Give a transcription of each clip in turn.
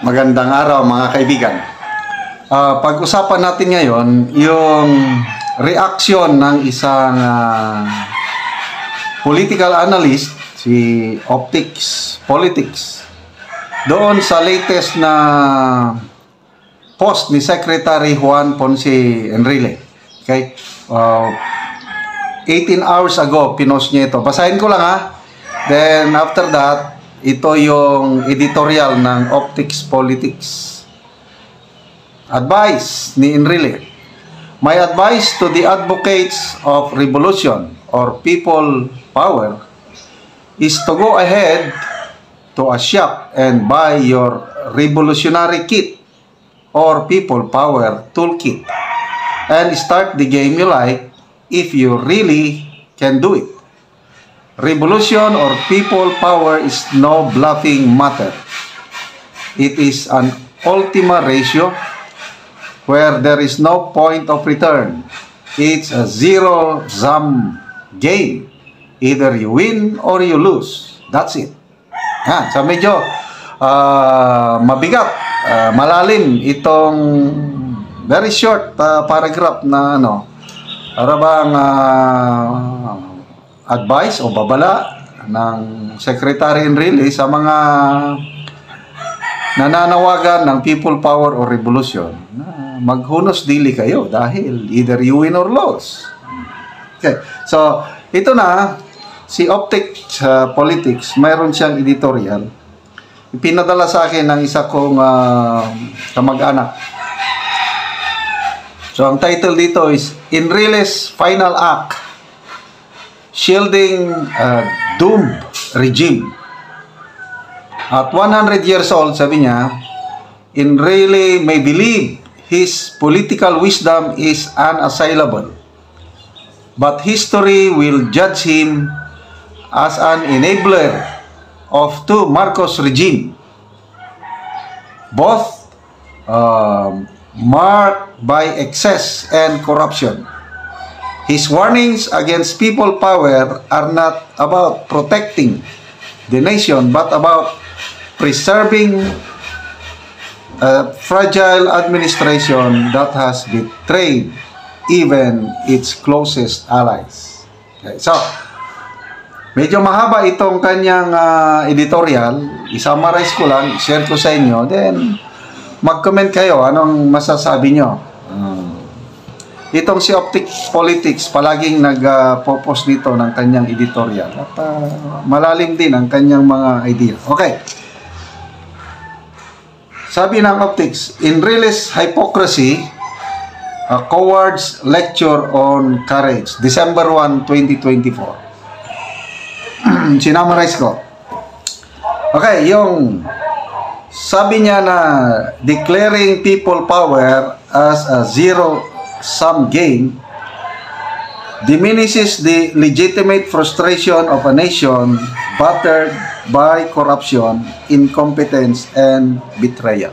Magandang araw mga kaibigan. Pag-usapan natin ngayon yung reaksyon ng isang political analyst, si Optics Politics, doon sa latest na post ni Secretary Juan Ponce Enrile. Okay? 18 hours ago, pinost niya ito. Basahin ko lang ha. Then after that, ito yung editorial ng Optics Politics. Advice ni Enrile. My advice to the advocates of revolution or people power is to go ahead to a shop and buy your revolutionary kit or people power toolkit and start the game you like if you really can do it. Revolution or people power is no bluffing matter. It is an ultima ratio where there is no point of return. It's a zero-sum game. Either you win or you lose. That's it. Yan. So medyo mabigat, malalim itong very short paragraph na para bang advice o babala ng Secretary Enrile sa mga nananawagan ng people power o revolution na maghunos dili kayo dahil either you win or lose. Okay. So, ito na si Optics Politics, mayroon siyang editorial. Pinadala sa akin ng isa kong kamag-anak. So, ang title dito is Enrile's Final Act, Shielding Doomed Regime. At 100 years old, sabi niya, Enrile may believe his political wisdom is unassailable, but history will judge him as an enabler of two Marcos regime, both marked by excess and corruption. His warnings against people power are not about protecting the nation, but about preserving a fragile administration that has betrayed even its closest allies. Okay, so, medyo mahaba itong kanyang editorial. I-summarize ko lang, share ko sa inyo, then mag-comment kayo anong masasabi nyo. Itong si Optics Politics palaging nag-post dito ng kanyang editorial at malalim din ang kanyang mga idea. Okay. Sabi ng Optics, Enrile's Hypocrisy, a Coward's Lecture on Courage, December 1, 2024. Sinamarize ko. Okay, yung sabi niya na declaring people power as a zero-sum game diminishes the legitimate frustration of a nation battered by corruption, incompetence, and betrayal.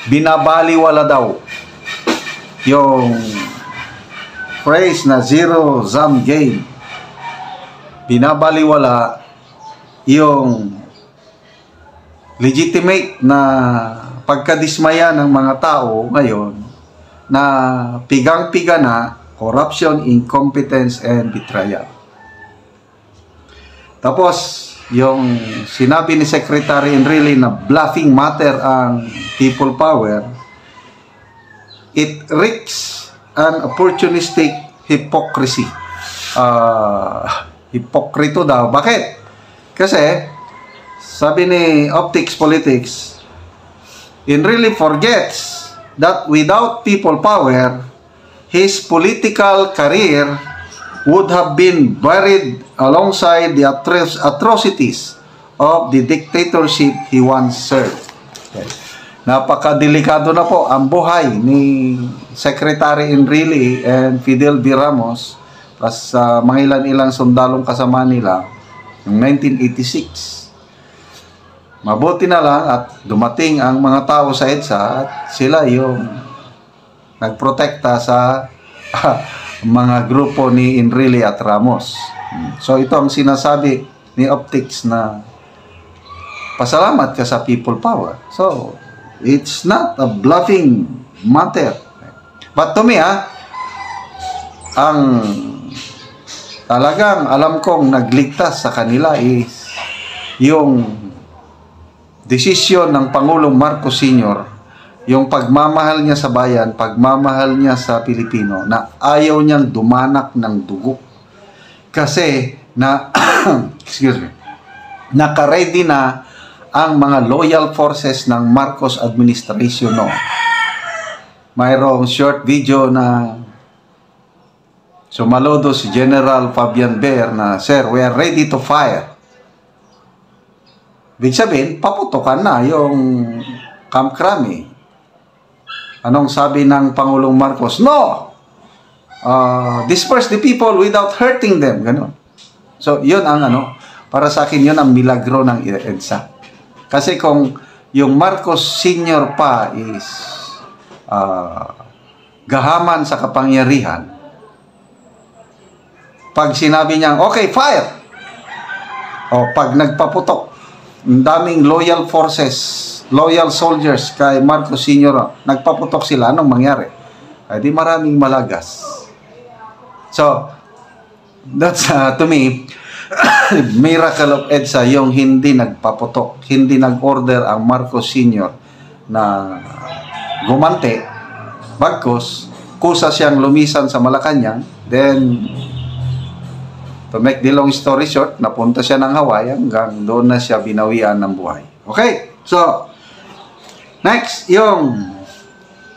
Binabaliwala daw yung phrase na zero-sum game. Binabaliwala yung legitimate na pagkadismaya ng mga tao ngayon na pigang-piga na corruption, incompetence, and betrayal. Tapos, yung sinabi ni Secretary Enrile na bluffing matter ang people power, it reeks an opportunistic hypocrisy. Hipokrito daw. Bakit? Kasi, sabi ni Optics Politics, Enrile forgets that without people power, his political career would have been buried alongside the atrocities of the dictatorship he once served. Okay. Napakadelikado na po ang buhay ni Secretary Enrile and Fidel V. Ramos plus mga ilan-ilang sundalong kasama nila noong 1986. Mabuti na lang at dumating ang mga tao sa EDSA at sila yung nagprotekta sa mga grupo ni Enrile at Ramos. So ito ang sinasabi ni Optics na pasalamat ka sa people power. So It's not a bluffing matter. But to me, ang talagang alam kong nagligtas sa kanila is yung desisyon ng Pangulong Marcos Sr., yung pagmamahal niya sa bayan, pagmamahal niya sa Pilipino, na ayaw niyang dumanak ng dugo. Kasi na excuse me, naka-ready na ang mga loyal forces ng Marcos administration, no. Mayroong short video na sumalodo si General Fabian Ber na, "Sir, we are ready to fire." Ibig sabihin, paputokan na yung Camp Crame. Anong sabi ng Pangulong Marcos? "No! Disperse the people without hurting them." Ganun. So, yun ang para sa akin, yun ang milagro ng EDSA. Kasi kung yung Marcos Sr. pa is gahaman sa kapangyarihan, pag sinabi niyang, "Okay, fire!" O pag nagpaputok, ang daming loyal forces, loyal soldiers kay Marcos Sr., nagpaputok sila, anong mangyari? Ay di maraming malagas. So, that's to me, miracle of EDSA, yung hindi nagpaputok, hindi nag-order ang Marcos Sr. na gumante, bagkus, kusa siyang lumisan sa Malacanang, then, to make the long story short, napunta siya ng Hawaii, hanggang doon na siya binawian ng buhay. Okay, so, next, yung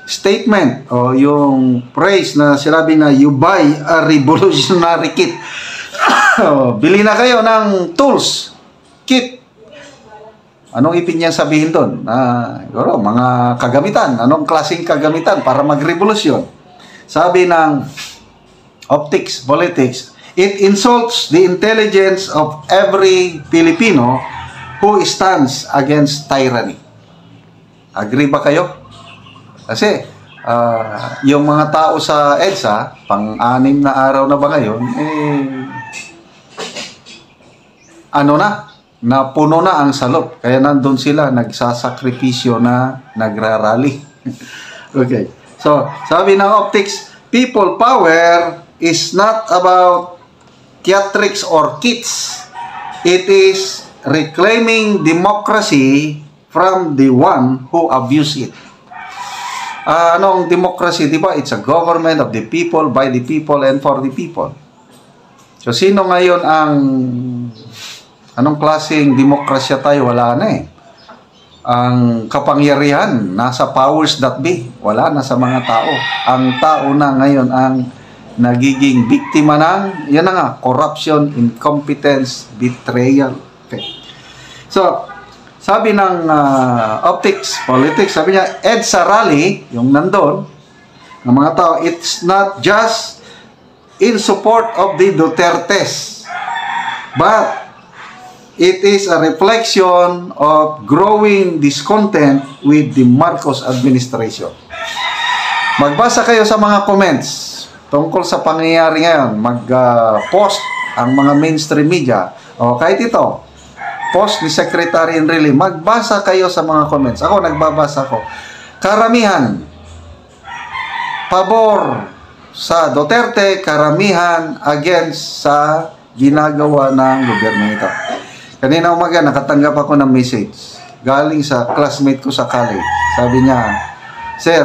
statement o yung praise na sinabi na, "You buy a revolutionary kit." Bili na kayo ng tools, kit. Anong ibig niya sabihin doon? Mga kagamitan. Anong klaseng kagamitan para magrevolusyon? Sabi ng Optics Politics, "It insults the intelligence of every Filipino who stands against tyranny." Agree ba kayo? Kasi yung mga tao sa EDSA, pang-anim na araw na ba ngayon, napuno na ang salop. Kaya nandun sila, nagsasakripisyo na, nagrarally. Okay. So, sabi ng Optics, "People power is not about theatrics or kits. It is reclaiming democracy from the one who abuse it." Anong democracy, di ba? It's a government of the people, by the people, and for the people. So, sino ngayon anong klaseng demokrasya tayo? Wala na eh. Ang kapangyarihan, nasa powers that be. Wala na sa mga tao. Ang tao na ngayon ang nagiging biktima ng, yan na nga, corruption, incompetence, betrayal. Okay. So, sabi ng Optics Politics, sabi niya, EDSA rally, yung nandun, ng mga tao, it's not just in support of the Dutertes, but it is a reflection of growing discontent with the Marcos administration. Magbasa kayo sa mga comments tungkol sa pangyayari ngayon. Mag-post ang mga mainstream media. O kahit ito, post ni Secretary Enrile, magbasa kayo sa mga comments. Ako, nagbabasa ko. Karamihan, pabor sa Duterte, karamihan against sa ginagawa ng gobyerno ito. Kanina umaga, nakatanggap ako ng message galing sa classmate ko sa college. Sabi niya, "Sir,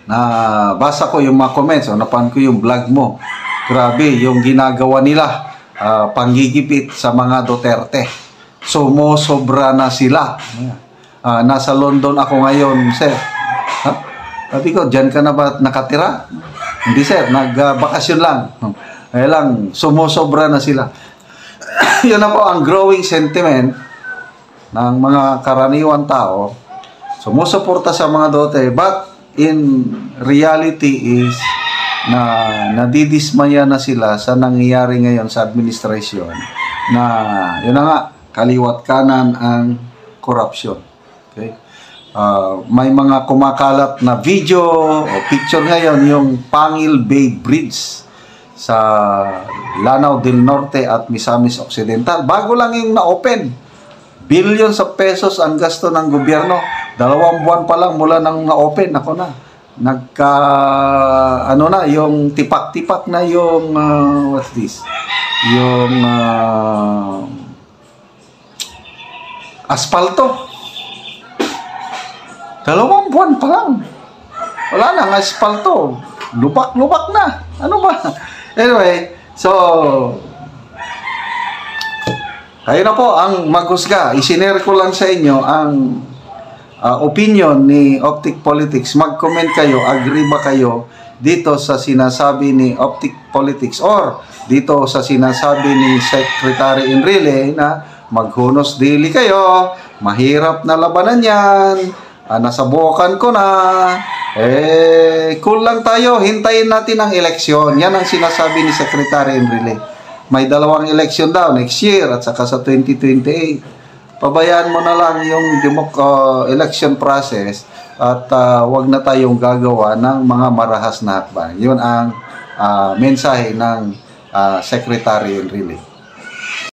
nabasa ko yung mga comments, napan ko yung vlog mo. Grabe, yung ginagawa nila, panggigipit sa mga Duterte. Sumusobra na sila. Nasa London ako ngayon, sir." Sabi ko, "Diyan ka na ba nakatira?" "Hindi, sir, nagbakasyon lang." Kaya lang, sumusobra na sila. Yun na po ang growing sentiment ng mga karaniwang tao. Sumusuporta sa mga Duterte, but in reality is na nadidismaya na sila sa nangyayari ngayon sa administrasyon, na yun na nga, kaliwat kanan ang corruption. Okay? May mga kumakalat na video o picture ngayon, yung Pangil Bay Bridge sa Lanao del Norte at Misamis Occidental. Bago lang yung na-open. Billions of pesos ang gasto ng gobyerno 2 buwan pa lang mula nang na-open, ako na. Ano na, yung tipak-tipak na yung, what's this? Yung, asfalto. 2 buwan pa lang. Wala nang asfalto. Lubak-lubak na. Ano ba? Anyway, so, kayo na po ang maghusga. Isinare ko lang sa inyo ang opinion ni Optic Politics. Mag-comment kayo, agree ba kayo dito sa sinasabi ni Optic Politics or dito sa sinasabi ni Secretary Enrile na maghunos daily kayo, mahirap na labanan yan, nasabukan ko na, cool lang tayo, hintayin natin ang eleksyon. Yan ang sinasabi ni Secretary Enrile. May 2 eleksyon daw next year at saka sa 2028. Pabayaan mo na lang yung election process at wag na tayong gagawa ng mga marahas na hakbang. Yun ang mensahe ng Secretary Enrile.